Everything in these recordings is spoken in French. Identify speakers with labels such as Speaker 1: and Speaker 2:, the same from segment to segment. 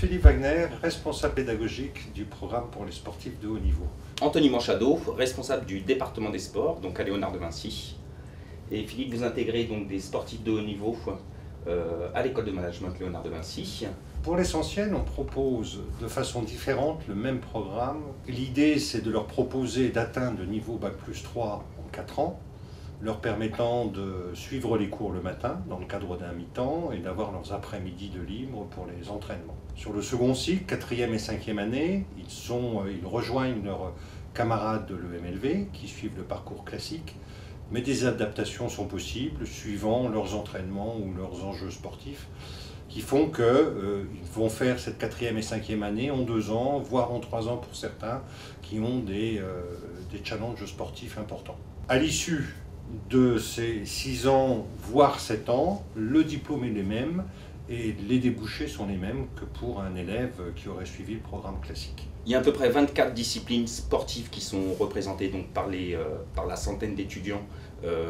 Speaker 1: Philippe Wagner, responsable pédagogique du programme pour les sportifs de haut niveau.
Speaker 2: Anthony Manchado, responsable du département des sports, donc à Léonard de Vinci. Et Philippe, vous intégrez donc des sportifs de haut niveau à l'école de management Léonard de Vinci.
Speaker 1: Pour l'essentiel, on propose de façon différente le même programme. L'idée, c'est de leur proposer d'atteindre le niveau Bac+3 en 4 ans, leur permettant de suivre les cours le matin dans le cadre d'un mi-temps et d'avoir leurs après-midi de libre pour les entraînements. Sur le second cycle, 4e et 5e année, ils rejoignent leurs camarades de l'EMLV qui suivent le parcours classique, mais des adaptations sont possibles suivant leurs entraînements ou leurs enjeux sportifs qui font qu'ils vont faire cette 4e et 5e année en 2 ans, voire en 3 ans pour certains qui ont des challenges sportifs importants. À l'issue de ces 6 ans, voire 7 ans, le diplôme est le même et les débouchés sont les mêmes que pour un élève qui aurait suivi le programme classique.
Speaker 2: Il y a à peu près 24 disciplines sportives qui sont représentées donc par la centaine d'étudiants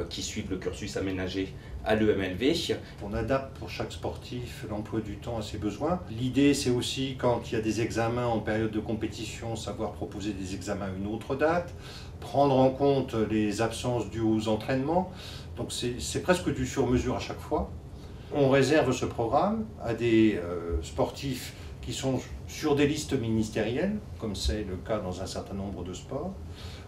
Speaker 2: qui suivent le cursus aménagé à l'EMLV.
Speaker 1: On adapte pour chaque sportif l'emploi du temps à ses besoins. L'idée, c'est aussi, quand il y a des examens en période de compétition, savoir proposer des examens à une autre date, prendre en compte les absences dues aux entraînements. Donc c'est presque du sur-mesure à chaque fois. On réserve ce programme à des sportifs qui sont sur des listes ministérielles, comme c'est le cas dans un certain nombre de sports,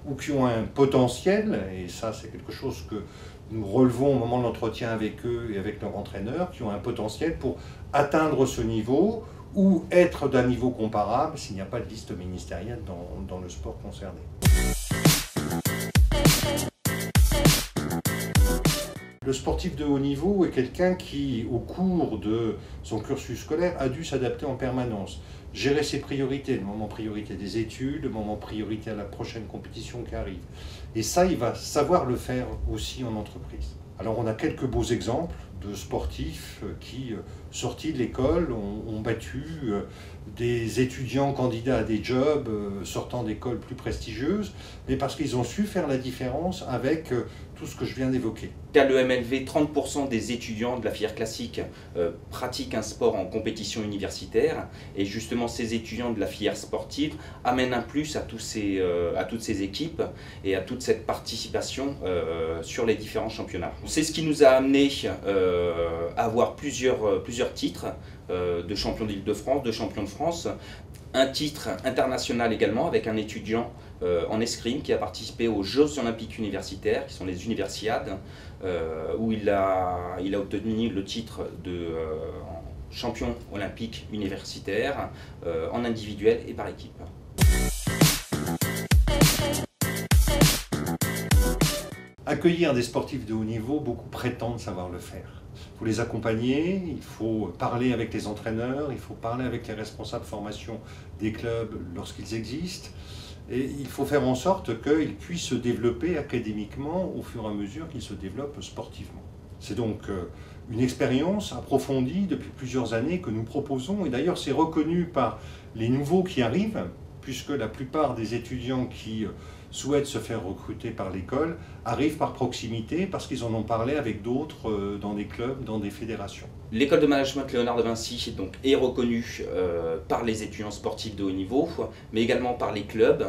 Speaker 1: ou qui ont un potentiel, et ça c'est quelque chose que nous relevons au moment de l'entretien avec eux et avec leur entraîneur, qui ont un potentiel pour atteindre ce niveau ou être d'un niveau comparable s'il n'y a pas de liste ministérielle dans le sport concerné. Le sportif de haut niveau est quelqu'un qui, au cours de son cursus scolaire, a dû s'adapter en permanence, gérer ses priorités, le moment priorité des études, le moment priorité à la prochaine compétition qui arrive. Et ça, il va savoir le faire aussi en entreprise. Alors on a quelques beaux exemples de sportifs qui, sortis de l'école, ont battu des étudiants candidats à des jobs sortant d'écoles plus prestigieuses, mais parce qu'ils ont su faire la différence avec tout ce que je viens d'évoquer.
Speaker 2: À l'EMLV, 30% des étudiants de la filière classique pratiquent un sport en compétition universitaire, et justement ces étudiants de la filière sportive amènent un plus à toutes ces équipes et à toute cette participation sur les différents championnats. C'est ce qui nous a amené à avoir plusieurs titres de champion d'Île-de-France, de champion de France, un titre international également avec un étudiant en escrime qui a participé aux Jeux olympiques universitaires, qui sont les Universiades, où il a obtenu le titre de champion olympique universitaire en individuel et par équipe.
Speaker 1: Accueillir des sportifs de haut niveau, beaucoup prétendent savoir le faire. Il faut les accompagner, il faut parler avec les entraîneurs, il faut parler avec les responsables formation des clubs lorsqu'ils existent. Et il faut faire en sorte qu'ils puissent se développer académiquement au fur et à mesure qu'ils se développent sportivement. C'est donc une expérience approfondie depuis plusieurs années que nous proposons, et d'ailleurs c'est reconnu par les nouveaux qui arrivent, puisque la plupart des étudiants qui souhaitent se faire recruter par l'école arrivent par proximité parce qu'ils en ont parlé avec d'autres dans des clubs, dans des fédérations.
Speaker 2: L'école de management Léonard de Vinci donc, est reconnue par les étudiants sportifs de haut niveau, mais également par les clubs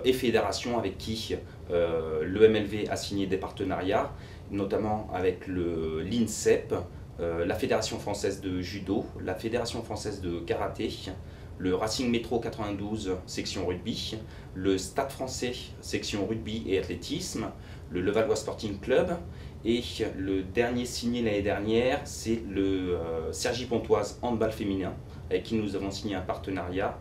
Speaker 2: et fédérations avec qui l'EMLV a signé des partenariats, notamment avec l'INSEP, la Fédération française de judo, la Fédération française de karaté, le Racing Métro 92 section rugby, le Stade français section rugby et athlétisme, le Levallois Sporting Club, et le dernier signé l'année dernière, c'est le Cergy Pontoise handball féminin, avec qui nous avons signé un partenariat.